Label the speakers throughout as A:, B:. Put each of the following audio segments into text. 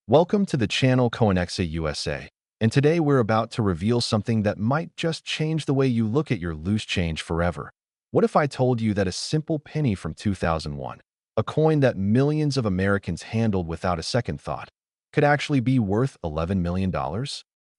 A: Welcome to the channel Coinexa USA, and today we're about to reveal something that might just change the way you look at your loose change forever. What if I told you that a simple penny from 2001, a coin that millions of Americans handled without a second thought, could actually be worth $11 million?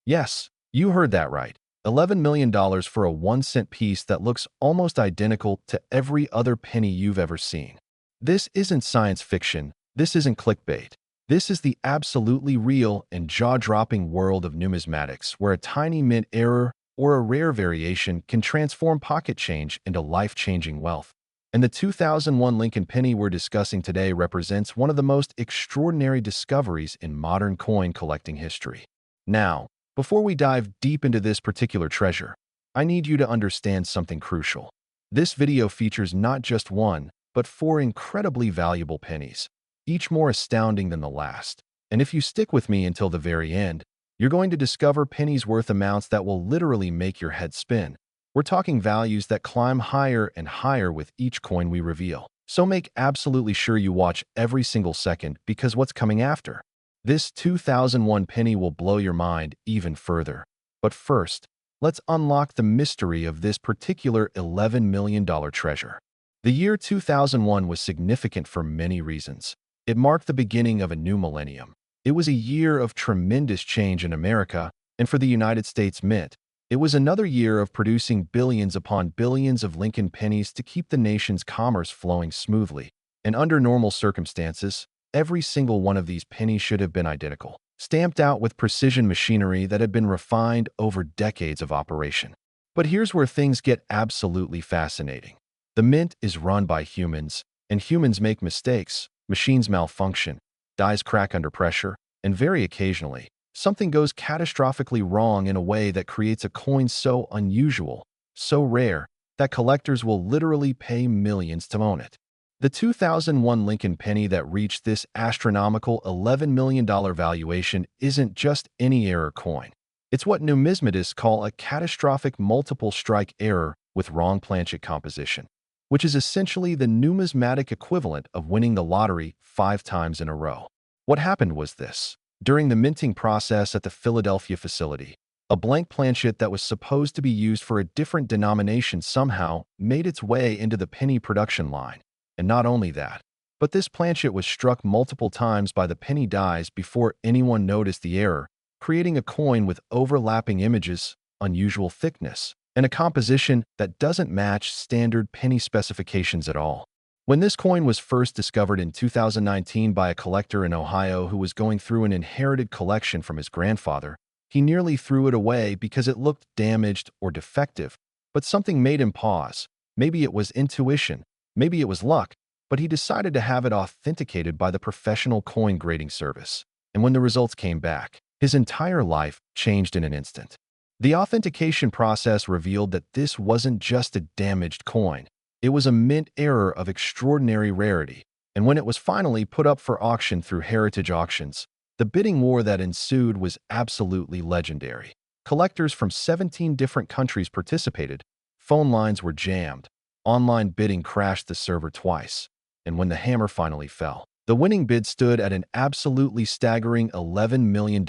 A: Yes, you heard that right. $11 million for a 1-cent piece that looks almost identical to every other penny you've ever seen. This isn't science fiction. This isn't clickbait. This is the absolutely real and jaw-dropping world of numismatics, where a tiny mint error or a rare variation can transform pocket change into life-changing wealth. And the 2001 Lincoln penny we're discussing today represents one of the most extraordinary discoveries in modern coin collecting history. Now, before we dive deep into this particular treasure, I need you to understand something crucial. This video features not just one, but 4 incredibly valuable pennies, each more astounding than the last. And if you stick with me until the very end, you're going to discover pennies worth amounts that will literally make your head spin. We're talking values that climb higher and higher with each coin we reveal. So make absolutely sure you watch every single second, because what's coming after? This 2001 penny will blow your mind even further. But first, let's unlock the mystery of this particular $11 million treasure. The year 2001 was significant for many reasons. It marked the beginning of a new millennium. It was a year of tremendous change in America, and for the United States Mint, it was another year of producing billions upon billions of Lincoln pennies to keep the nation's commerce flowing smoothly. And under normal circumstances, every single one of these pennies should have been identical, stamped out with precision machinery that had been refined over decades of operation. But here's where things get absolutely fascinating. The Mint is run by humans, and humans make mistakes. Machines malfunction, dies crack under pressure, and very occasionally, something goes catastrophically wrong in a way that creates a coin so unusual, so rare, that collectors will literally pay millions to own it. The 2001 Lincoln penny that reached this astronomical $11 million valuation isn't just any error coin. It's what numismatists call a catastrophic multiple strike error with wrong planchet composition, which is essentially the numismatic equivalent of winning the lottery 5 times in a row. What happened was this. During the minting process at the Philadelphia facility, a blank planchet that was supposed to be used for a different denomination somehow made its way into the penny production line. And not only that, but this planchet was struck multiple times by the penny dies before anyone noticed the error, creating a coin with overlapping images, unusual thickness, and a composition that doesn't match standard penny specifications at all. When this coin was first discovered in 2019 by a collector in Ohio who was going through an inherited collection from his grandfather, he nearly threw it away because it looked damaged or defective. But something made him pause. Maybe it was intuition, maybe it was luck, but he decided to have it authenticated by the professional coin grading service. And when the results came back, his entire life changed in an instant. The authentication process revealed that this wasn't just a damaged coin. It was a mint error of extraordinary rarity, and when it was finally put up for auction through heritage auctions, the bidding war that ensued was absolutely legendary. Collectors from 17 different countries participated, phone lines were jammed, online bidding crashed the server twice, and when the hammer finally fell, the winning bid stood at an absolutely staggering $11 million,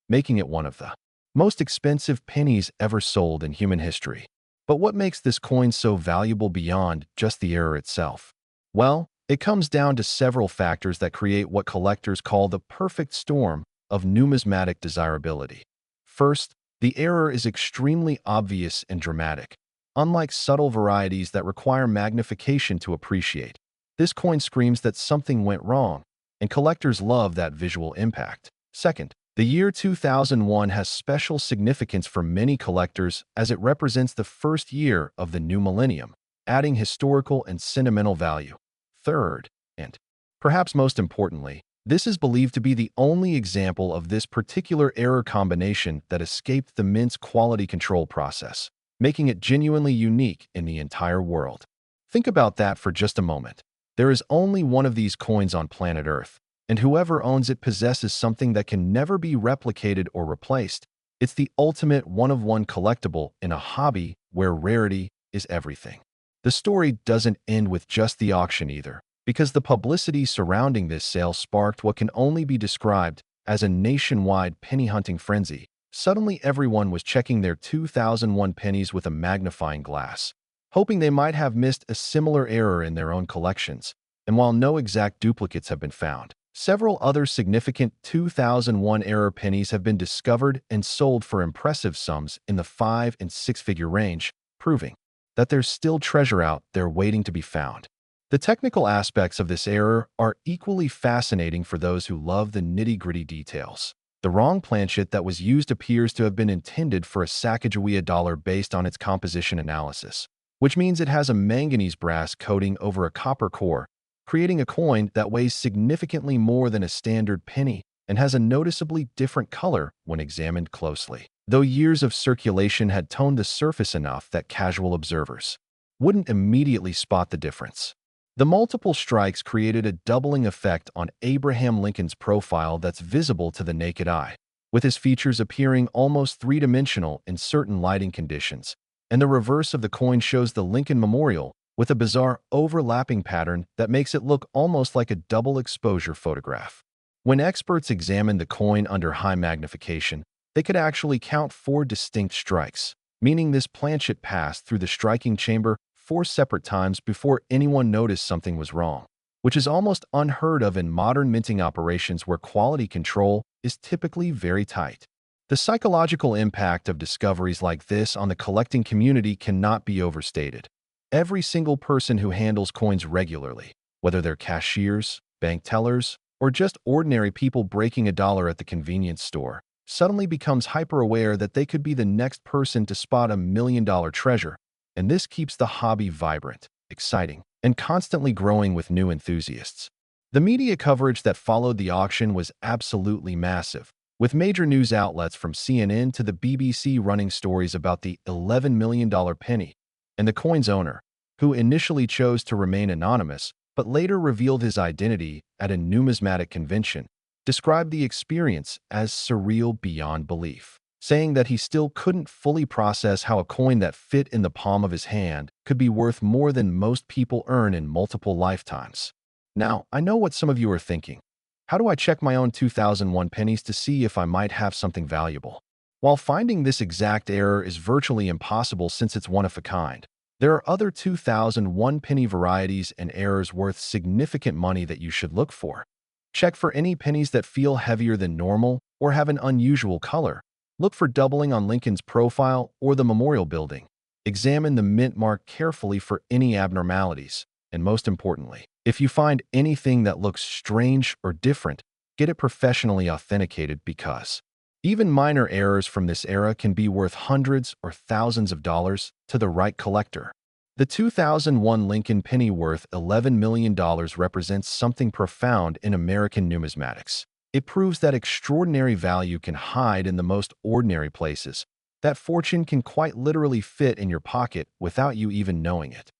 A: making it one of the most expensive pennies ever sold in human history. But what makes this coin so valuable beyond just the error itself? Well, it comes down to several factors that create what collectors call the perfect storm of numismatic desirability. First, the error is extremely obvious and dramatic. Unlike subtle varieties that require magnification to appreciate, this coin screams that something went wrong, and collectors love that visual impact. Second, the year 2001 has special significance for many collectors as it represents the first year of the new millennium, adding historical and sentimental value. Third, and perhaps most importantly, this is believed to be the only example of this particular error combination that escaped the Mint's quality control process, making it genuinely unique in the entire world. Think about that for just a moment. There is only one of these coins on planet Earth, and whoever owns it possesses something that can never be replicated or replaced. It's the ultimate one-of-one collectible in a hobby where rarity is everything. The story doesn't end with just the auction either, because the publicity surrounding this sale sparked what can only be described as a nationwide penny hunting frenzy. Suddenly everyone was checking their 2001 pennies with a magnifying glass, hoping they might have missed a similar error in their own collections. And while no exact duplicates have been found, several other significant 2001 error pennies have been discovered and sold for impressive sums in the 5- and 6-figure range, proving that there's still treasure out there waiting to be found. The technical aspects of this error are equally fascinating for those who love the nitty-gritty details. The wrong planchet that was used appears to have been intended for a Sacagawea dollar based on its composition analysis, which means it has a manganese brass coating over a copper core, creating a coin that weighs significantly more than a standard penny and has a noticeably different color when examined closely, though years of circulation had toned the surface enough that casual observers wouldn't immediately spot the difference. The multiple strikes created a doubling effect on Abraham Lincoln's profile that's visible to the naked eye, with his features appearing almost three-dimensional in certain lighting conditions, and the reverse of the coin shows the Lincoln Memorial with a bizarre overlapping pattern that makes it look almost like a double exposure photograph. When experts examined the coin under high magnification, they could actually count 4 distinct strikes, meaning this planchet passed through the striking chamber 4 separate times before anyone noticed something was wrong, which is almost unheard of in modern minting operations where quality control is typically very tight. The psychological impact of discoveries like this on the collecting community cannot be overstated. Every single person who handles coins regularly, whether they're cashiers, bank tellers, or just ordinary people breaking a dollar at the convenience store, suddenly becomes hyper-aware that they could be the next person to spot a million-dollar treasure, and this keeps the hobby vibrant, exciting, and constantly growing with new enthusiasts. The media coverage that followed the auction was absolutely massive, with major news outlets from CNN to the BBC running stories about the $11 million penny, and the coin's owner, who initially chose to remain anonymous but later revealed his identity at a numismatic convention, described the experience as surreal beyond belief, saying that he still couldn't fully process how a coin that fit in the palm of his hand could be worth more than most people earn in multiple lifetimes. Now, I know what some of you are thinking. How do I check my own 2001 pennies to see if I might have something valuable? While finding this exact error is virtually impossible since it's one of a kind, there are other 2001 penny varieties and errors worth significant money that you should look for. Check for any pennies that feel heavier than normal or have an unusual color. Look for doubling on Lincoln's profile or the memorial building. Examine the mint mark carefully for any abnormalities. And most importantly, if you find anything that looks strange or different, get it professionally authenticated because even minor errors from this era can be worth hundreds or thousands of dollars to the right collector. The 2001 Lincoln penny worth $11 million represents something profound in American numismatics. It proves that extraordinary value can hide in the most ordinary places, that fortune can quite literally fit in your pocket without you even knowing it,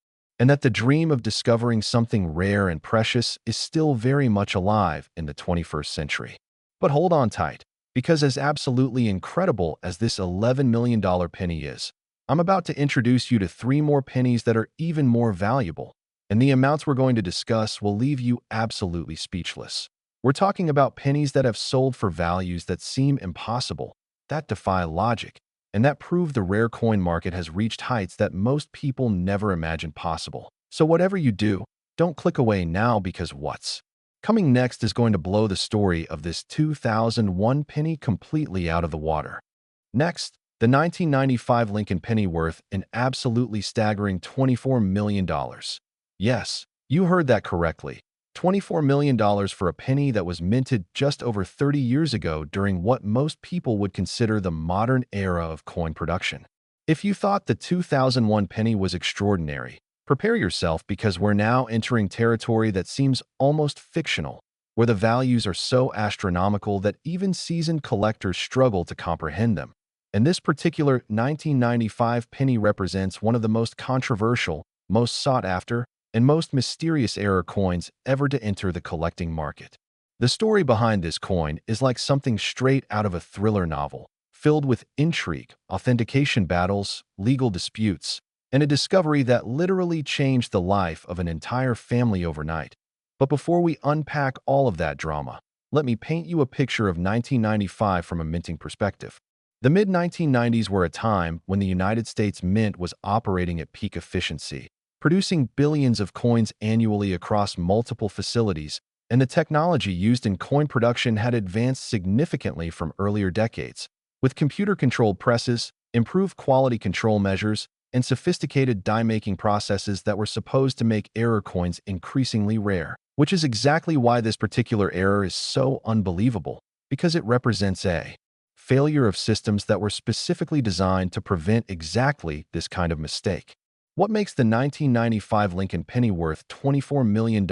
A: and that the dream of discovering something rare and precious is still very much alive in the 21st century. But hold on tight, because as absolutely incredible as this $11 million penny is, I'm about to introduce you to 3 more pennies that are even more valuable, and the amounts we're going to discuss will leave you absolutely speechless. We're talking about pennies that have sold for values that seem impossible, that defy logic, and that prove the rare coin market has reached heights that most people never imagined possible. So whatever you do, don't click away now because what's coming next is going to blow the story of this 2001 penny completely out of the water. Next, the 1995 Lincoln penny worth an absolutely staggering $24 million. Yes, you heard that correctly. $24 million for a penny that was minted just over 30 years ago during what most people would consider the modern era of coin production. If you thought the 2001 penny was extraordinary, prepare yourself because we're now entering territory that seems almost fictional, where the values are so astronomical that even seasoned collectors struggle to comprehend them. And this particular 1995 penny represents one of the most controversial, most sought-after, and most mysterious error coins ever to enter the collecting market. The story behind this coin is like something straight out of a thriller novel, filled with intrigue, authentication battles, legal disputes, and a discovery that literally changed the life of an entire family overnight. But before we unpack all of that drama, let me paint you a picture of 1995 from a minting perspective. The mid-1990s were a time when the United States Mint was operating at peak efficiency, producing billions of coins annually across multiple facilities, and the technology used in coin production had advanced significantly from earlier decades. With computer-controlled presses, improved quality control measures, and sophisticated die-making processes that were supposed to make error coins increasingly rare, which is exactly why this particular error is so unbelievable, because it represents a failure of systems that were specifically designed to prevent exactly this kind of mistake. What makes the 1995 Lincoln penny worth $24 million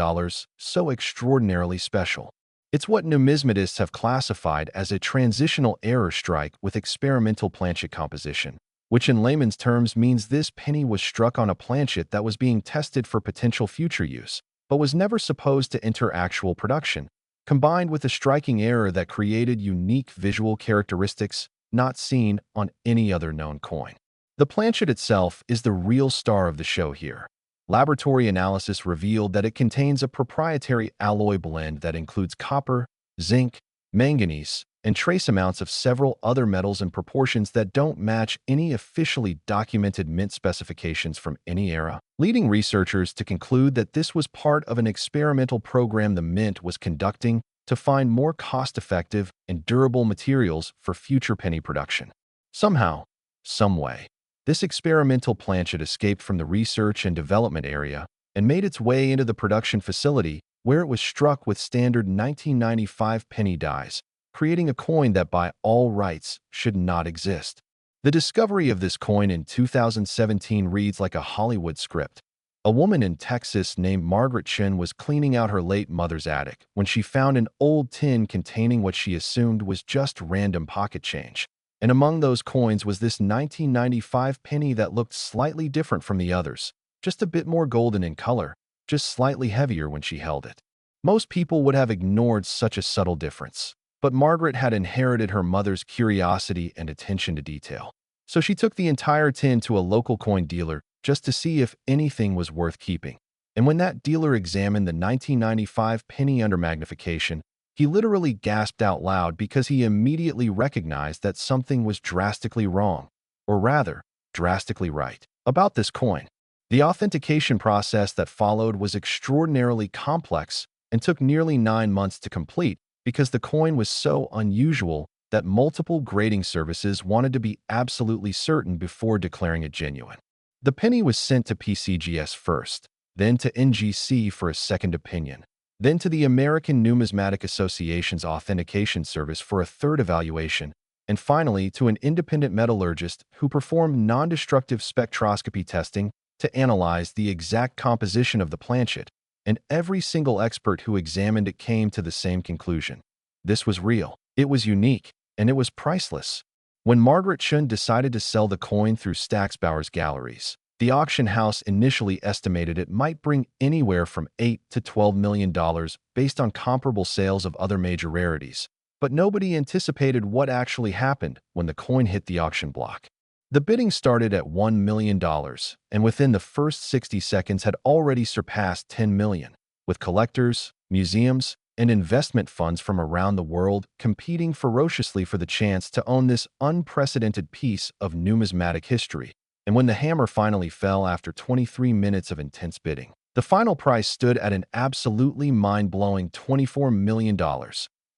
A: so extraordinarily special? It's what numismatists have classified as a transitional error strike with experimental planchet composition, which in layman's terms means this penny was struck on a planchet that was being tested for potential future use, but was never supposed to enter actual production, combined with a striking error that created unique visual characteristics not seen on any other known coin. The planchet itself is the real star of the show here. Laboratory analysis revealed that it contains a proprietary alloy blend that includes copper, zinc, manganese, and trace amounts of several other metals in proportions that don't match any officially documented mint specifications from any era, leading researchers to conclude that this was part of an experimental program the mint was conducting to find more cost-effective and durable materials for future penny production. Somehow, someway, this experimental planchet escaped from the research and development area and made its way into the production facility where it was struck with standard 1995 penny dies, creating a coin that by all rights should not exist. The discovery of this coin in 2017 reads like a Hollywood script. A woman in Texas named Margaret Chen was cleaning out her late mother's attic when she found an old tin containing what she assumed was just random pocket change. And among those coins was this 1995 penny that looked slightly different from the others, just a bit more golden in color, just slightly heavier when she held it. Most people would have ignored such a subtle difference, but Margaret had inherited her mother's curiosity and attention to detail. So she took the entire tin to a local coin dealer just to see if anything was worth keeping. And when that dealer examined the 1995 penny under magnification, he literally gasped out loud because he immediately recognized that something was drastically wrong, or rather, drastically right, about this coin. The authentication process that followed was extraordinarily complex and took nearly 9 months to complete because the coin was so unusual that multiple grading services wanted to be absolutely certain before declaring it genuine. The penny was sent to PCGS first, then to NGC for a second opinion, then to the American Numismatic Association's authentication service for a third evaluation, and finally to an independent metallurgist who performed non-destructive spectroscopy testing to analyze the exact composition of the planchet, and every single expert who examined it came to the same conclusion. This was real, it was unique, and it was priceless. When Margaret Chen decided to sell the coin through Stacksbauer's galleries, the auction house initially estimated it might bring anywhere from $8 to $12 million based on comparable sales of other major rarities, but nobody anticipated what actually happened when the coin hit the auction block. The bidding started at $1 million, and within the first 60 seconds had already surpassed $10 million, with collectors, museums, and investment funds from around the world competing ferociously for the chance to own this unprecedented piece of numismatic history. And when the hammer finally fell after 23 minutes of intense bidding, the final price stood at an absolutely mind-blowing $24 million,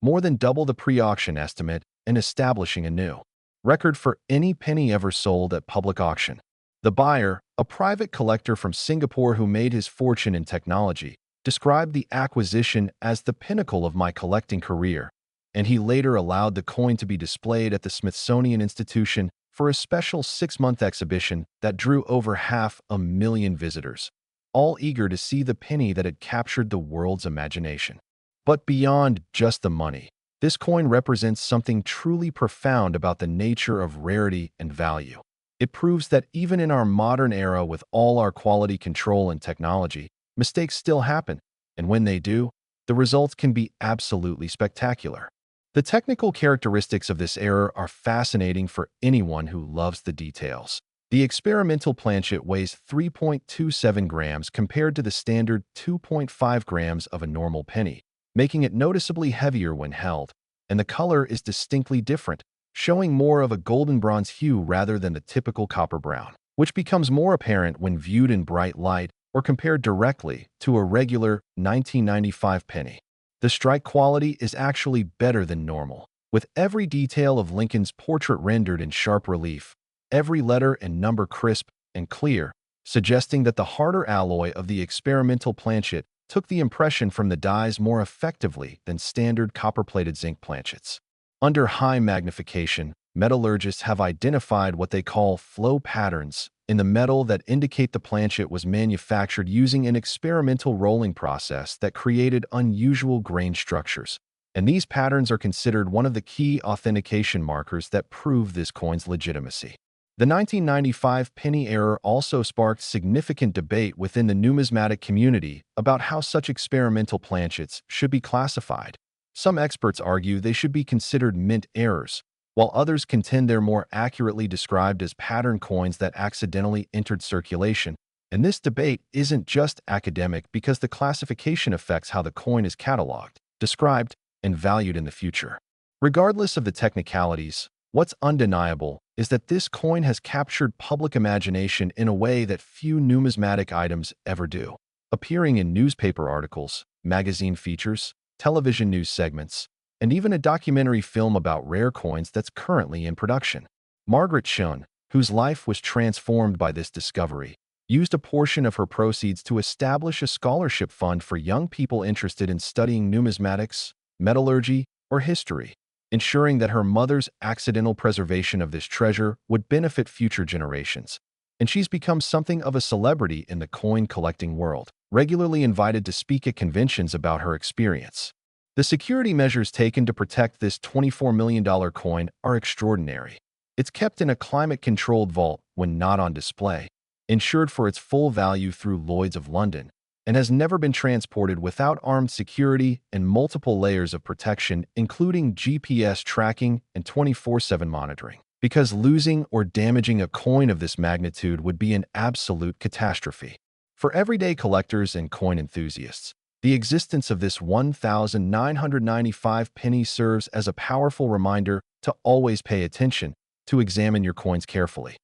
A: more than double the pre-auction estimate and establishing a new record for any penny ever sold at public auction. The buyer, a private collector from Singapore who made his fortune in technology, described the acquisition as the pinnacle of my collecting career, and he later allowed the coin to be displayed at the Smithsonian Institution for a special 6-month exhibition that drew over 500,000 visitors, all eager to see the penny that had captured the world's imagination. But beyond just the money, this coin represents something truly profound about the nature of rarity and value. It proves that even in our modern era with all our quality control and technology, mistakes still happen, and when they do, the results can be absolutely spectacular. The technical characteristics of this error are fascinating for anyone who loves the details. The experimental planchet weighs 3.27 grams compared to the standard 2.5 grams of a normal penny, making it noticeably heavier when held, and the color is distinctly different, showing more of a golden bronze hue rather than the typical copper brown, which becomes more apparent when viewed in bright light or compared directly to a regular 1995 penny. The strike quality is actually better than normal, with every detail of Lincoln's portrait rendered in sharp relief, every letter and number crisp and clear, suggesting that the harder alloy of the experimental planchet took the impression from the dies more effectively than standard copper-plated zinc planchets. Under high magnification, metallurgists have identified what they call flow patterns in the metal that indicate the planchet was manufactured using an experimental rolling process that created unusual grain structures. And these patterns are considered one of the key authentication markers that prove this coin's legitimacy. The 1995 penny error also sparked significant debate within the numismatic community about how such experimental planchets should be classified. Some experts argue they should be considered mint errors, while others contend they're more accurately described as pattern coins that accidentally entered circulation. And this debate isn't just academic because the classification affects how the coin is cataloged, described, and valued in the future. Regardless of the technicalities, what's undeniable is that this coin has captured public imagination in a way that few numismatic items ever do, appearing in newspaper articles, magazine features, television news segments, and even a documentary film about rare coins that's currently in production. Margaret Shun, whose life was transformed by this discovery, used a portion of her proceeds to establish a scholarship fund for young people interested in studying numismatics, metallurgy, or history, ensuring that her mother's accidental preservation of this treasure would benefit future generations. And she's become something of a celebrity in the coin collecting world, regularly invited to speak at conventions about her experience. The security measures taken to protect this $24 million coin are extraordinary. It's kept in a climate-controlled vault when not on display, insured for its full value through Lloyd's of London, and has never been transported without armed security and multiple layers of protection, including GPS tracking and 24/7 monitoring, because losing or damaging a coin of this magnitude would be an absolute catastrophe. For everyday collectors and coin enthusiasts, the existence of this 1,995 penny serves as a powerful reminder to always pay attention, to examine your coins carefully,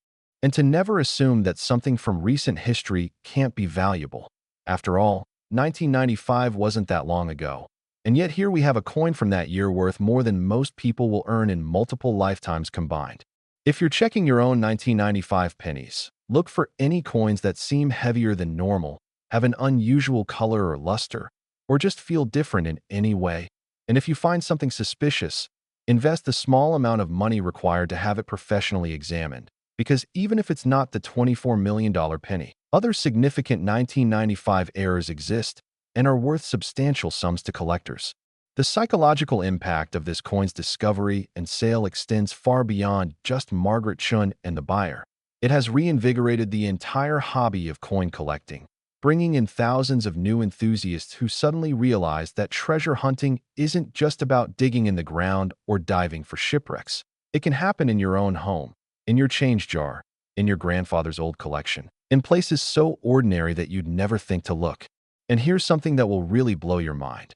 A: and to never assume that something from recent history can't be valuable. After all, 1995 wasn't that long ago, and yet here we have a coin from that year worth more than most people will earn in multiple lifetimes combined. If you're checking your own 1995 pennies, look for any coins that seem heavier than normal, have an unusual color or luster, or just feel different in any way. And if you find something suspicious, invest the small amount of money required to have it professionally examined, because even if it's not the $24 million penny, other significant 1995 errors exist and are worth substantial sums to collectors. The psychological impact of this coin's discovery and sale extends far beyond just Margaret Shun and the buyer. It has reinvigorated the entire hobby of coin collecting, bringing in thousands of new enthusiasts who suddenly realize that treasure hunting isn't just about digging in the ground or diving for shipwrecks. It can happen in your own home, in your change jar, in your grandfather's old collection, in places so ordinary that you'd never think to look. And here's something that will really blow your mind.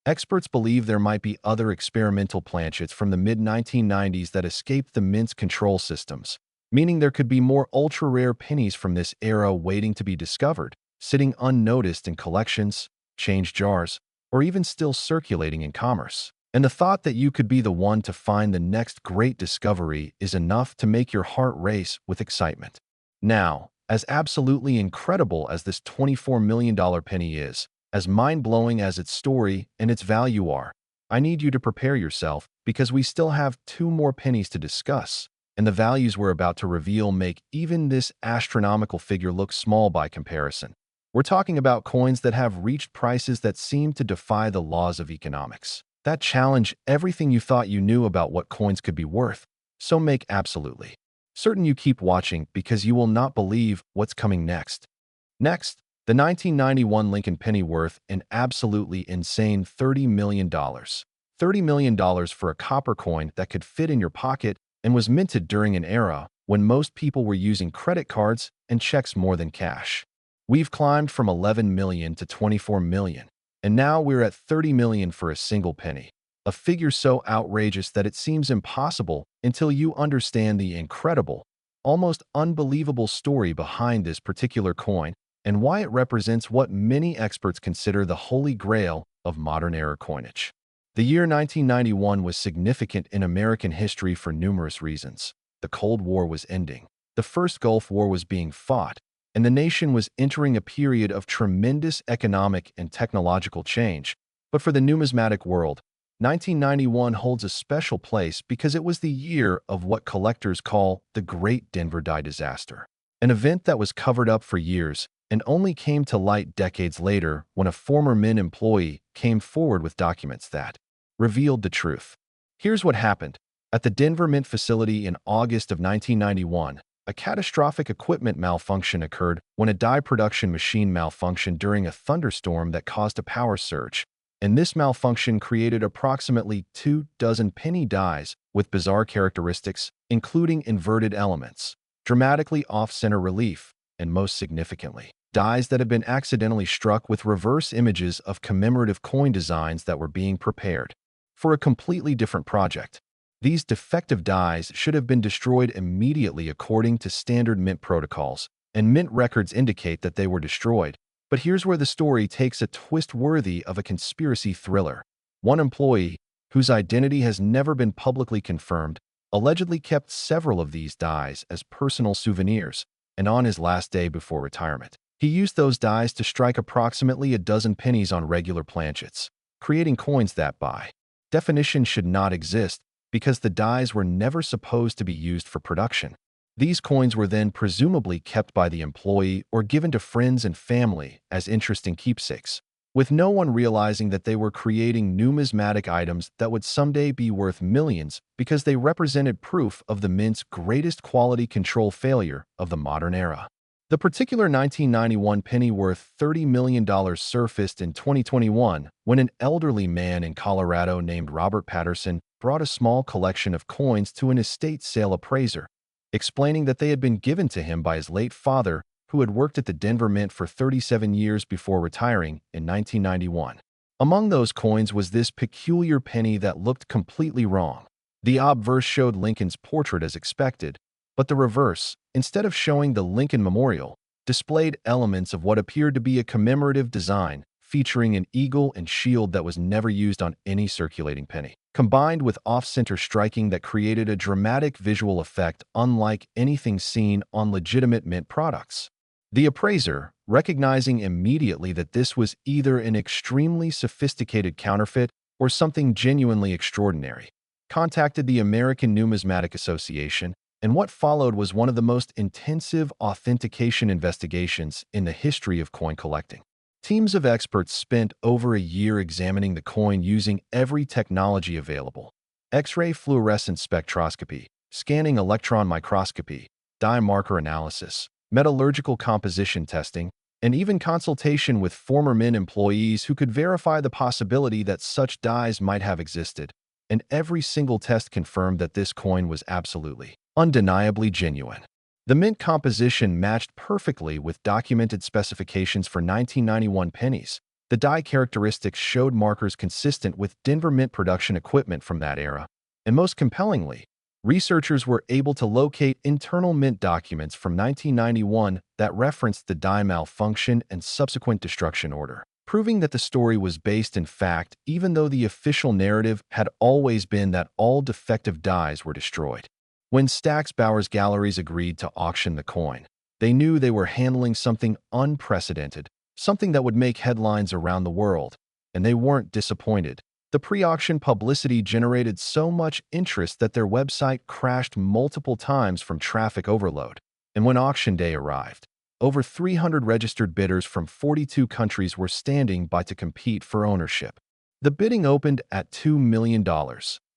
A: Experts believe there might be other experimental planchets from the mid-1990s that escaped the mint's control systems, meaning there could be more ultra-rare pennies from this era waiting to be discovered, sitting unnoticed in collections, change jars, or even still circulating in commerce. And the thought that you could be the one to find the next great discovery is enough to make your heart race with excitement. Now, as absolutely incredible as this $24 million penny is, as mind-blowing as its story and its value are, I need you to prepare yourself because we still have 2 more pennies to discuss, and the values we're about to reveal make even this astronomical figure look small by comparison. We're talking about coins that have reached prices that seem to defy the laws of economics, that challenge everything you thought you knew about what coins could be worth. So make absolutely certain you keep watching because you will not believe what's coming next. Next, the 1991 Lincoln penny worth an absolutely insane $30 million. $30 million for a copper coin that could fit in your pocket and was minted during an era when most people were using credit cards and checks more than cash. We've climbed from 11 million to 24 million, And now we're at 30 million for a single penny. A figure so outrageous that it seems impossible until you understand the incredible, almost unbelievable story behind this particular coin and why it represents what many experts consider the holy grail of modern-era coinage. The year 1991 was significant in American history for numerous reasons. The Cold War was ending, the first Gulf War was being fought, and the nation was entering a period of tremendous economic and technological change. But for the numismatic world, 1991 holds a special place because it was the year of what collectors call the Great Denver Die disaster, an event that was covered up for years and only came to light decades later when a former Mint employee came forward with documents that revealed the truth. Here's what happened. At the Denver Mint facility in August of 1991, a catastrophic equipment malfunction occurred when a die production machine malfunctioned during a thunderstorm that caused a power surge. And this malfunction created approximately 24 penny dies with bizarre characteristics, including inverted elements, dramatically off-center relief, and most significantly, dies that had been accidentally struck with reverse images of commemorative coin designs that were being prepared for a completely different project. These defective dies should have been destroyed immediately according to standard Mint protocols, and Mint records indicate that they were destroyed. But here's where the story takes a twist worthy of a conspiracy thriller. One employee, whose identity has never been publicly confirmed, allegedly kept several of these dies as personal souvenirs, and on his last day before retirement, he used those dies to strike approximately a dozen pennies on regular planchets, creating coins that, by definition, should not exist because the dies were never supposed to be used for production. These coins were then presumably kept by the employee or given to friends and family as interesting keepsakes, with no one realizing that they were creating numismatic items that would someday be worth millions because they represented proof of the Mint's greatest quality control failure of the modern era. The particular 1991 penny worth $30 million surfaced in 2021 when an elderly man in Colorado named Robert Patterson brought a small collection of coins to an estate sale appraiser, explaining that they had been given to him by his late father, who had worked at the Denver Mint for 37 years before retiring in 1991. Among those coins was this peculiar penny that looked completely wrong. The obverse showed Lincoln's portrait as expected, but the reverse, instead of showing the Lincoln Memorial, displayed elements of what appeared to be a commemorative design featuring an eagle and shield that was never used on any circulating penny, combined with off-center striking that created a dramatic visual effect unlike anything seen on legitimate Mint products. The appraiser, recognizing immediately that this was either an extremely sophisticated counterfeit or something genuinely extraordinary, contacted the American Numismatic Association, and what followed was one of the most intensive authentication investigations in the history of coin collecting. Teams of experts spent over a year examining the coin using every technology available: X-ray fluorescence spectroscopy, scanning electron microscopy, dye marker analysis, metallurgical composition testing, and even consultation with former Mint employees who could verify the possibility that such dies might have existed. And every single test confirmed that this coin was absolutely, undeniably genuine. The Mint composition matched perfectly with documented specifications for 1991 pennies. The die characteristics showed markers consistent with Denver Mint production equipment from that era. And most compellingly, researchers were able to locate internal Mint documents from 1991 that referenced the die malfunction and subsequent destruction order, proving that the story was based in fact, even though the official narrative had always been that all defective dies were destroyed. When Stack's Bowers Galleries agreed to auction the coin, they knew they were handling something unprecedented, something that would make headlines around the world, and they weren't disappointed. The pre-auction publicity generated so much interest that their website crashed multiple times from traffic overload. And when auction day arrived, over 300 registered bidders from 42 countries were standing by to compete for ownership. The bidding opened at $2 million,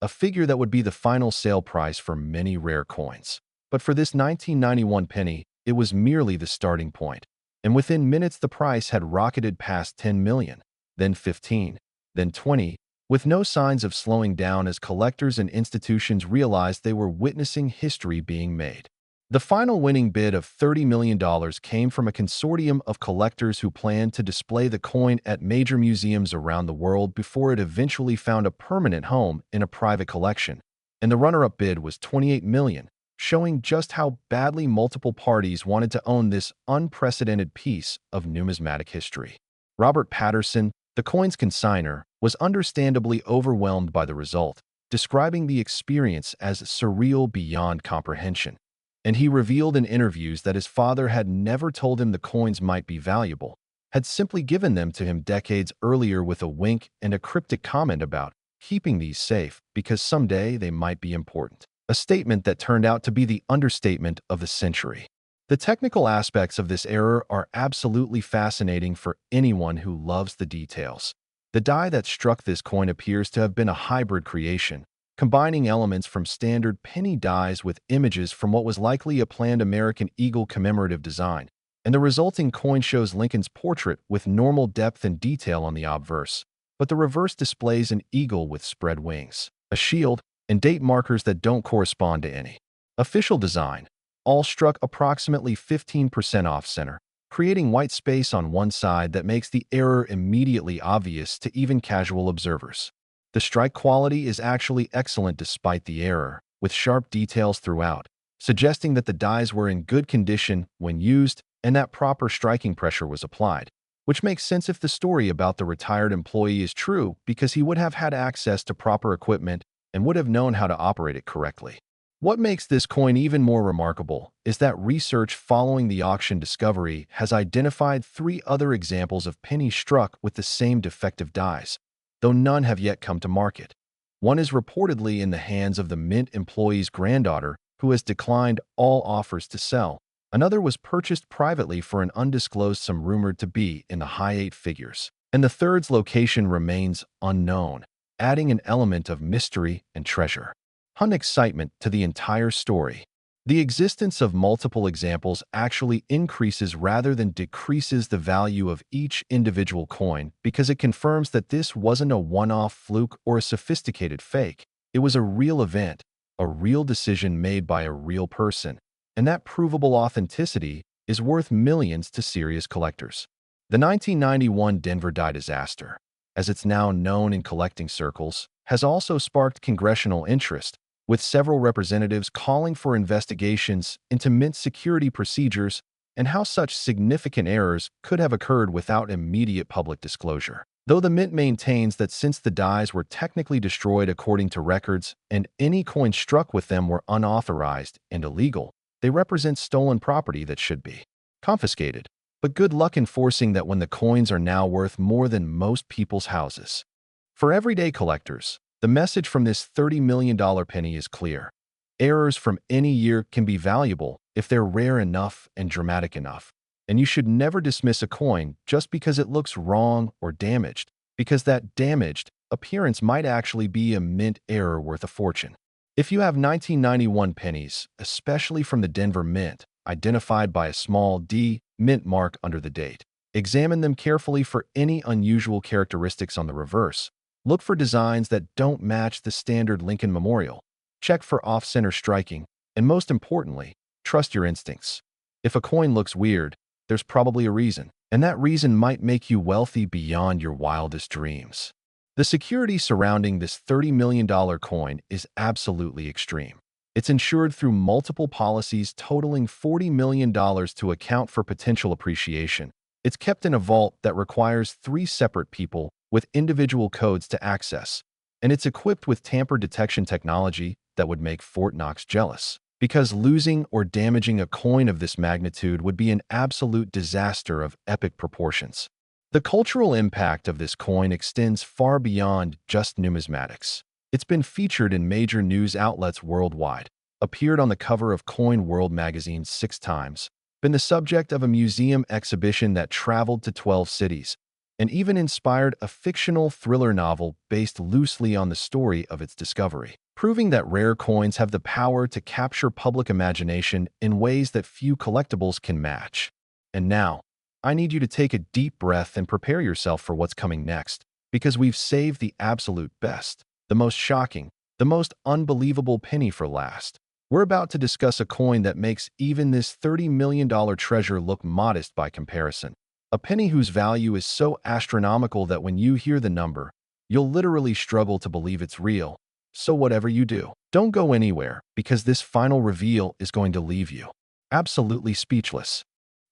A: a figure that would be the final sale price for many rare coins. But for this 1991 penny, it was merely the starting point. And within minutes, the price had rocketed past 10 million, then 15, then 20, with no signs of slowing down as collectors and institutions realized they were witnessing history being made. The final winning bid of $30 million came from a consortium of collectors who planned to display the coin at major museums around the world before it eventually found a permanent home in a private collection. And the runner-up bid was $28 million, showing just how badly multiple parties wanted to own this unprecedented piece of numismatic history. Robert Patterson, the coin's consignor, was understandably overwhelmed by the result, describing the experience as surreal beyond comprehension. And he revealed in interviews that his father had never told him the coins might be valuable, had simply given them to him decades earlier with a wink and a cryptic comment about keeping these safe because someday they might be important. A statement that turned out to be the understatement of the century. The technical aspects of this error are absolutely fascinating for anyone who loves the details. The die that struck this coin appears to have been a hybrid creation, combining elements from standard penny dies with images from what was likely a planned American eagle commemorative design, and the resulting coin shows Lincoln's portrait with normal depth and detail on the obverse, but the reverse displays an eagle with spread wings, a shield, and date markers that don't correspond to any official design, all struck approximately 15% off-center, creating white space on one side that makes the error immediately obvious to even casual observers. The strike quality is actually excellent despite the error, with sharp details throughout, suggesting that the dies were in good condition when used and that proper striking pressure was applied, which makes sense if the story about the retired employee is true because he would have had access to proper equipment and would have known how to operate it correctly. What makes this coin even more remarkable is that research following the auction discovery has identified 3 other examples of pennies struck with the same defective dies, though none have yet come to market. One is reportedly in the hands of the mint employee's granddaughter, who has declined all offers to sell. Another was purchased privately for an undisclosed sum rumored to be in the high 8 figures. And the third's location remains unknown, adding an element of mystery and treasure hunt excitement to the entire story. The existence of multiple examples actually increases rather than decreases the value of each individual coin because it confirms that this wasn't a one-off fluke or a sophisticated fake. It was a real event, a real decision made by a real person, and that provable authenticity is worth millions to serious collectors. The 1991 Denver die disaster, as it's now known in collecting circles, has also sparked congressional interest, with several representatives calling for investigations into mint security procedures and how such significant errors could have occurred without immediate public disclosure. Though the mint maintains that since the dies were technically destroyed according to records and any coins struck with them were unauthorized and illegal, they represent stolen property that should be confiscated. But good luck enforcing that when the coins are now worth more than most people's houses. For everyday collectors, the message from this $30 million penny is clear. Errors from any year can be valuable if they're rare enough and dramatic enough. And you should never dismiss a coin just because it looks wrong or damaged, because that damaged appearance might actually be a mint error worth a fortune. If you have 1991 pennies, especially from the Denver Mint, identified by a small D mint mark under the date, examine them carefully for any unusual characteristics on the reverse. Look for designs that don't match the standard Lincoln Memorial. Check for off-center striking, and most importantly, trust your instincts. If a coin looks weird, there's probably a reason, and that reason might make you wealthy beyond your wildest dreams. The security surrounding this $30 million coin is absolutely extreme. It's insured through multiple policies totaling $40 million to account for potential appreciation. It's kept in a vault that requires 3 separate people with individual codes to access, and it's equipped with tamper detection technology that would make Fort Knox jealous, because losing or damaging a coin of this magnitude would be an absolute disaster of epic proportions. The cultural impact of this coin extends far beyond just numismatics. It's been featured in major news outlets worldwide, appeared on the cover of Coin World magazine 6 times, been the subject of a museum exhibition that traveled to 12 cities, and even inspired a fictional thriller novel based loosely on the story of its discovery, proving that rare coins have the power to capture public imagination in ways that few collectibles can match. And now, I need you to take a deep breath and prepare yourself for what's coming next, because we've saved the absolute best, the most shocking, the most unbelievable penny for last. We're about to discuss a coin that makes even this $30 million treasure look modest by comparison. A penny whose value is so astronomical that when you hear the number, you'll literally struggle to believe it's real. So whatever you do, don't go anywhere because this final reveal is going to leave you absolutely speechless.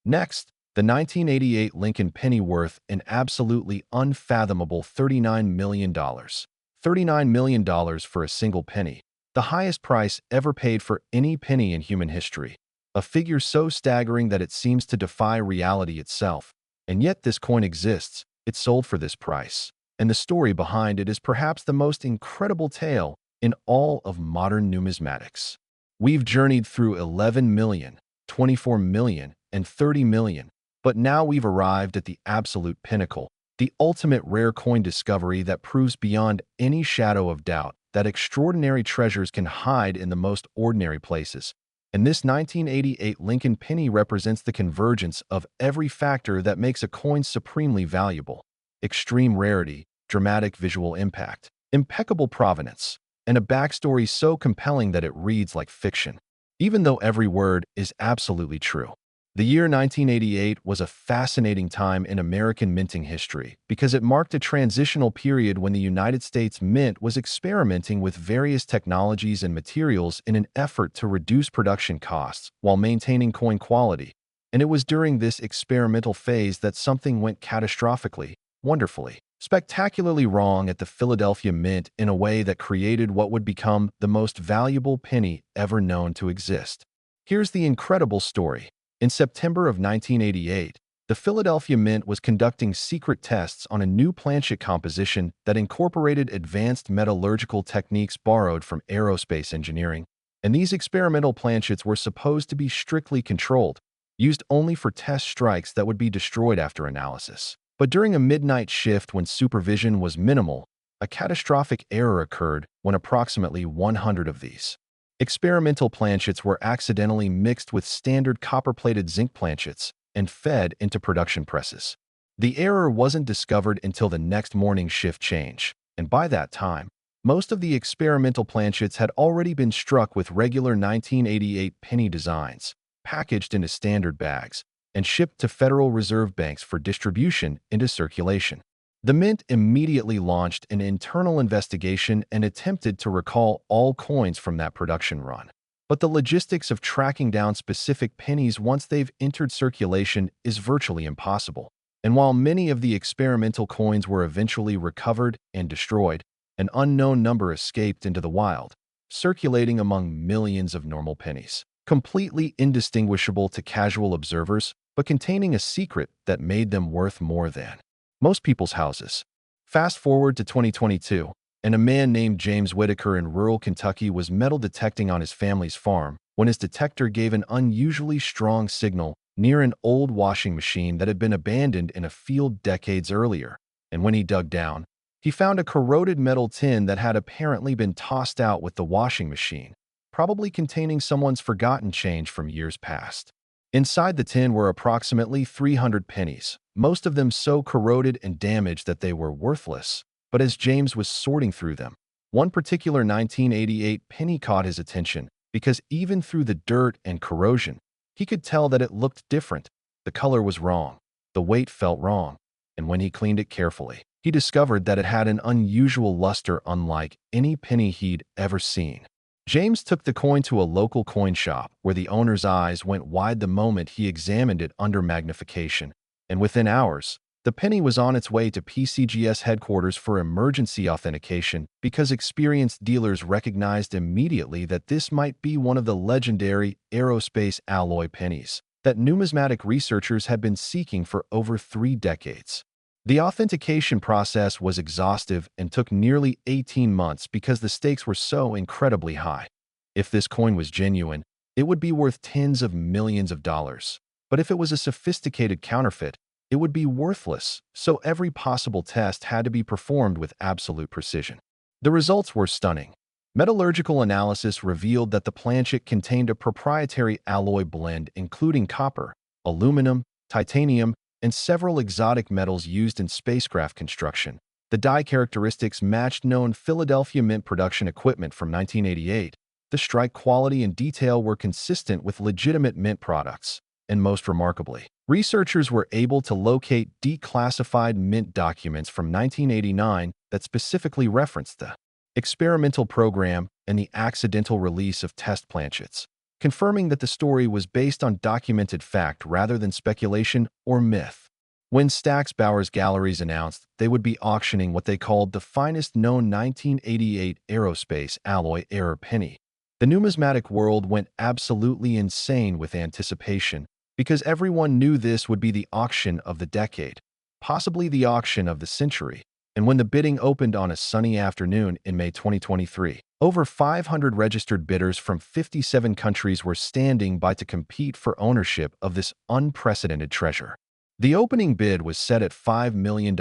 A: Next, the 1988 Lincoln penny worth an absolutely unfathomable $39 million. $39 million for a single penny, the highest price ever paid for any penny in human history. A figure so staggering that it seems to defy reality itself. And yet this coin exists, it's sold for this price. And the story behind it is perhaps the most incredible tale in all of modern numismatics. We've journeyed through 11 million, 24 million, and 30 million, but now we've arrived at the absolute pinnacle, the ultimate rare coin discovery that proves beyond any shadow of doubt that extraordinary treasures can hide in the most ordinary places. And this 1988 Lincoln penny represents the convergence of every factor that makes a coin supremely valuable. Extreme rarity, dramatic visual impact, impeccable provenance, and a backstory so compelling that it reads like fiction, even though every word is absolutely true. The year 1988 was a fascinating time in American minting history because it marked a transitional period when the United States Mint was experimenting with various technologies and materials in an effort to reduce production costs while maintaining coin quality. And it was during this experimental phase that something went catastrophically, wonderfully, spectacularly wrong at the Philadelphia Mint in a way that created what would become the most valuable penny ever known to exist. Here's the incredible story. In September of 1988, the Philadelphia Mint was conducting secret tests on a new planchet composition that incorporated advanced metallurgical techniques borrowed from aerospace engineering. And these experimental planchets were supposed to be strictly controlled, used only for test strikes that would be destroyed after analysis. But during a midnight shift when supervision was minimal, a catastrophic error occurred when approximately 100 of these experimental planchets were accidentally mixed with standard copper-plated zinc planchets and fed into production presses. The error wasn't discovered until the next morning's shift change, and by that time, most of the experimental planchets had already been struck with regular 1988 penny designs, packaged into standard bags, and shipped to Federal Reserve banks for distribution into circulation. The Mint immediately launched an internal investigation and attempted to recall all coins from that production run. But the logistics of tracking down specific pennies once they've entered circulation is virtually impossible. And while many of the experimental coins were eventually recovered and destroyed, an unknown number escaped into the wild, circulating among millions of normal pennies, completely indistinguishable to casual observers, but containing a secret that made them worth more than most people's houses. Fast forward to 2022, and a man named James Whitaker in rural Kentucky was metal detecting on his family's farm when his detector gave an unusually strong signal near an old washing machine that had been abandoned in a field decades earlier. And when he dug down, he found a corroded metal tin that had apparently been tossed out with the washing machine, probably containing someone's forgotten change from years past. Inside the tin were approximately 300 pennies, most of them so corroded and damaged that they were worthless. But as James was sorting through them, one particular 1988 penny caught his attention because even through the dirt and corrosion, he could tell that it looked different. The color was wrong, the weight felt wrong, and when he cleaned it carefully, he discovered that it had an unusual luster unlike any penny he'd ever seen. James took the coin to a local coin shop where the owner's eyes went wide the moment he examined it under magnification, and within hours, the penny was on its way to PCGS headquarters for emergency authentication because experienced dealers recognized immediately that this might be one of the legendary Aerospace Alloy pennies that numismatic researchers had been seeking for over 3 decades. The authentication process was exhaustive and took nearly 18 months because the stakes were so incredibly high. If this coin was genuine, it would be worth tens of millions of dollars. But if it was a sophisticated counterfeit, it would be worthless, so every possible test had to be performed with absolute precision. The results were stunning. Metallurgical analysis revealed that the planchet contained a proprietary alloy blend including copper, aluminum, titanium, and several exotic metals used in spacecraft construction. The die characteristics matched known Philadelphia Mint production equipment from 1988, The strike quality and detail were consistent with legitimate mint products. And most remarkably, researchers were able to locate declassified mint documents from 1989 that specifically referenced the experimental program and the accidental release of test planchets, confirming that the story was based on documented fact rather than speculation or myth. When Stack's Bowers Galleries announced they would be auctioning what they called the finest known 1988 Aerospace Alloy error penny, the numismatic world went absolutely insane with anticipation because everyone knew this would be the auction of the decade, possibly the auction of the century. And when the bidding opened on a sunny afternoon in May 2023, over 500 registered bidders from 57 countries were standing by to compete for ownership of this unprecedented treasure. The opening bid was set at $5 million,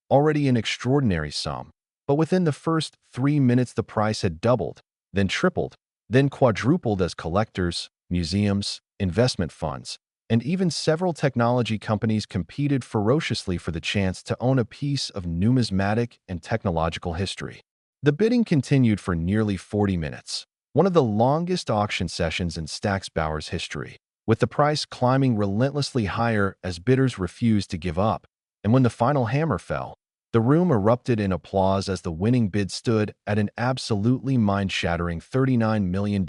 A: already an extraordinary sum, but within the first 3 minutes the price had doubled, then tripled, then quadrupled as collectors, museums, investment funds, and even several technology companies competed ferociously for the chance to own a piece of numismatic and technological history. The bidding continued for nearly 40 minutes, one of the longest auction sessions in Stack's Bowers history, with the price climbing relentlessly higher as bidders refused to give up. And when the final hammer fell, the room erupted in applause as the winning bid stood at an absolutely mind-shattering $39 million,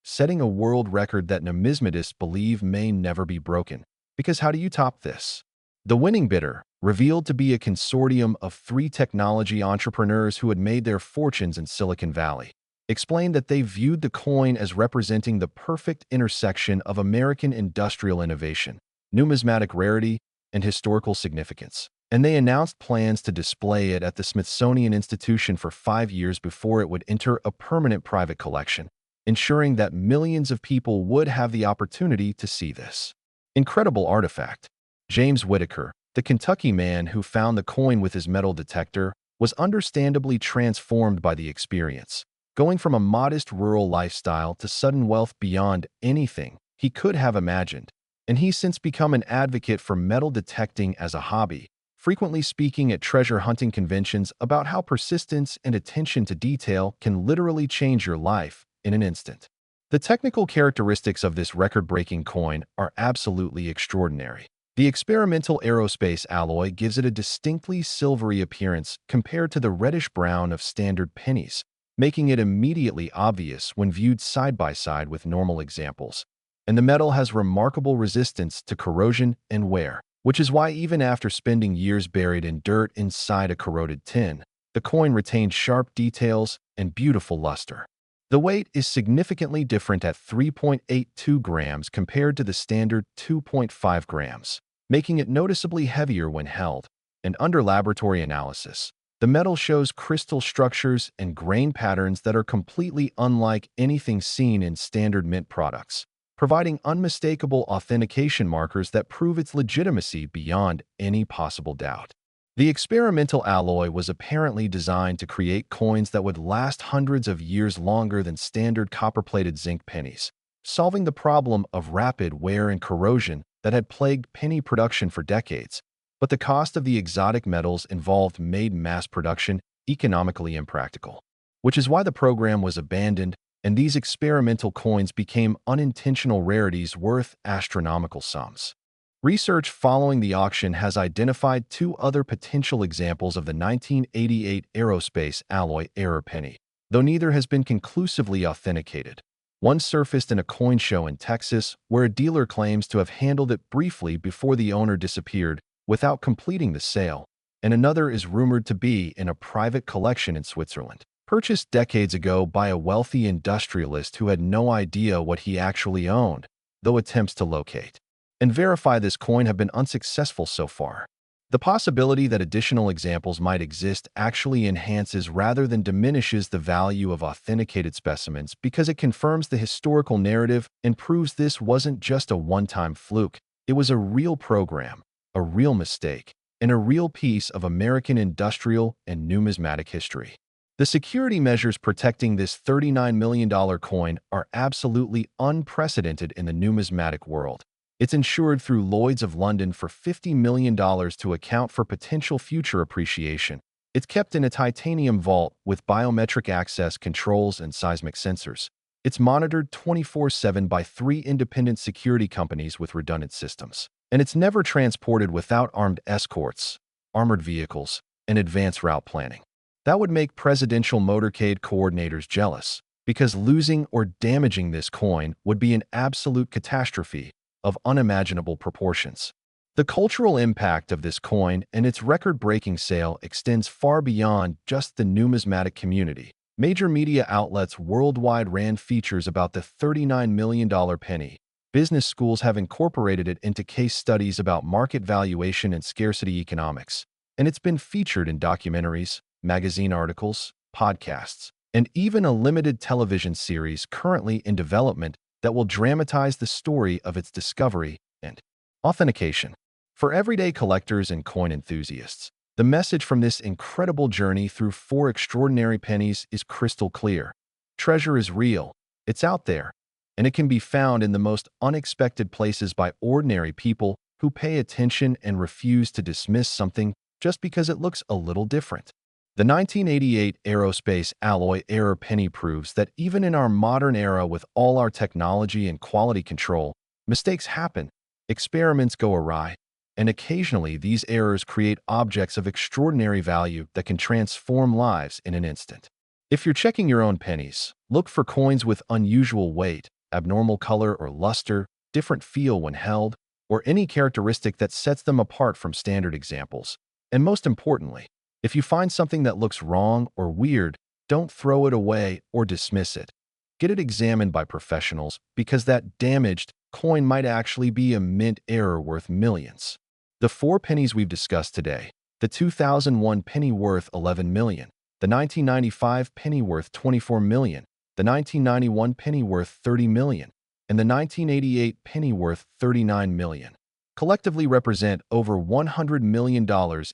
A: setting a world record that numismatists believe may never be broken. Because how do you top this? The winning bidder, revealed to be a consortium of 3 technology entrepreneurs who had made their fortunes in Silicon Valley, explained that they viewed the coin as representing the perfect intersection of American industrial innovation, numismatic rarity, and historical significance. And they announced plans to display it at the Smithsonian Institution for 5 years before it would enter a permanent private collection, ensuring that millions of people would have the opportunity to see this incredible artifact. James Whitaker, the Kentucky man who found the coin with his metal detector, was understandably transformed by the experience, going from a modest rural lifestyle to sudden wealth beyond anything he could have imagined. And he's since become an advocate for metal detecting as a hobby, frequently speaking at treasure hunting conventions about how persistence and attention to detail can literally change your life in an instant. The technical characteristics of this record-breaking coin are absolutely extraordinary. The experimental aerospace alloy gives it a distinctly silvery appearance compared to the reddish-brown of standard pennies, making it immediately obvious when viewed side by side with normal examples. And the metal has remarkable resistance to corrosion and wear, which is why even after spending years buried in dirt inside a corroded tin, the coin retains sharp details and beautiful luster. The weight is significantly different at 3.82 grams compared to the standard 2.5 grams, making it noticeably heavier when held. And under laboratory analysis, the metal shows crystal structures and grain patterns that are completely unlike anything seen in standard mint products, providing unmistakable authentication markers that prove its legitimacy beyond any possible doubt. The experimental alloy was apparently designed to create coins that would last hundreds of years longer than standard copper-plated zinc pennies, solving the problem of rapid wear and corrosion that had plagued penny production for decades. But the cost of the exotic metals involved made mass production economically impractical, which is why the program was abandoned and these experimental coins became unintentional rarities worth astronomical sums. Research following the auction has identified 2 other potential examples of the 1988 Aerospace Alloy error penny, though neither has been conclusively authenticated. One surfaced in a coin show in Texas, where a dealer claims to have handled it briefly before the owner disappeared without completing the sale, and another is rumored to be in a private collection in Switzerland, purchased decades ago by a wealthy industrialist who had no idea what he actually owned, though attempts to locate and verify this coin have been unsuccessful so far. The possibility that additional examples might exist actually enhances rather than diminishes the value of authenticated specimens because it confirms the historical narrative and proves this wasn't just a one-time fluke. It was a real program, a real mistake, and a real piece of American industrial and numismatic history. The security measures protecting this $39 million coin are absolutely unprecedented in the numismatic world. It's insured through Lloyd's of London for $50 million to account for potential future appreciation, It's kept in a titanium vault with biometric access controls and seismic sensors. It's monitored 24/7 by three independent security companies with redundant systems. And it's never transported without armed escorts, armored vehicles, and advanced route planning. That would make presidential motorcade coordinators jealous, because losing or damaging this coin would be an absolute catastrophe of unimaginable proportions. The cultural impact of this coin and its record-breaking sale extends far beyond just the numismatic community. Major media outlets worldwide ran features about the $39 million penny. Business schools have incorporated it into case studies about market valuation and scarcity economics, and it's been featured in documentaries, magazine articles, podcasts, and even a limited television series currently in development that will dramatize the story of its discovery and authentication. For everyday collectors and coin enthusiasts, the message from this incredible journey through four extraordinary pennies is crystal clear. Treasure is real, it's out there, and it can be found in the most unexpected places by ordinary people who pay attention and refuse to dismiss something just because it looks a little different. The 1988 Aerospace Alloy error penny proves that even in our modern era with all our technology and quality control, mistakes happen, experiments go awry, and occasionally these errors create objects of extraordinary value that can transform lives in an instant. If you're checking your own pennies, look for coins with unusual weight, abnormal color or luster, different feel when held, or any characteristic that sets them apart from standard examples. And most importantly, if you find something that looks wrong or weird, don't throw it away or dismiss it. Get it examined by professionals, because that damaged coin might actually be a mint error worth millions. The four pennies we've discussed today: the 2001 penny worth $11 million, the 1995 penny worth $24 million, the 1991 penny worth $30 million, and the 1988 penny worth $39 million, collectively represent over $100 million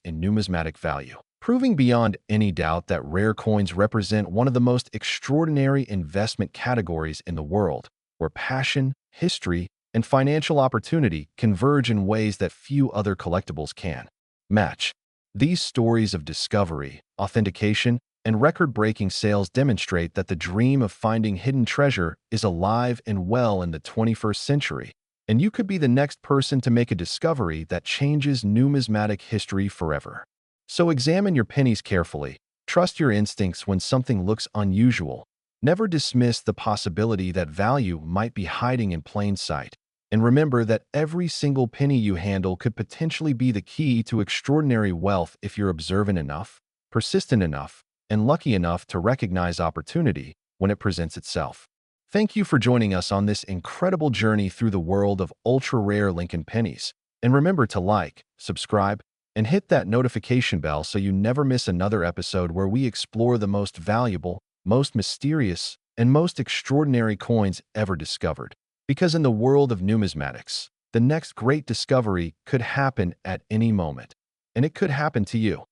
A: in numismatic value, proving beyond any doubt that rare coins represent one of the most extraordinary investment categories in the world, where passion, history, and financial opportunity converge in ways that few other collectibles can match. These stories of discovery, authentication, and record-breaking sales demonstrate that the dream of finding hidden treasure is alive and well in the 21st century, and you could be the next person to make a discovery that changes numismatic history forever. So examine your pennies carefully. Trust your instincts when something looks unusual. Never dismiss the possibility that value might be hiding in plain sight. And remember that every single penny you handle could potentially be the key to extraordinary wealth if you're observant enough, persistent enough, and lucky enough to recognize opportunity when it presents itself. Thank you for joining us on this incredible journey through the world of ultra-rare Lincoln pennies. And remember to like, subscribe, and hit that notification bell so you never miss another episode where we explore the most valuable, most mysterious, and most extraordinary coins ever discovered. Because in the world of numismatics, the next great discovery could happen at any moment. And it could happen to you.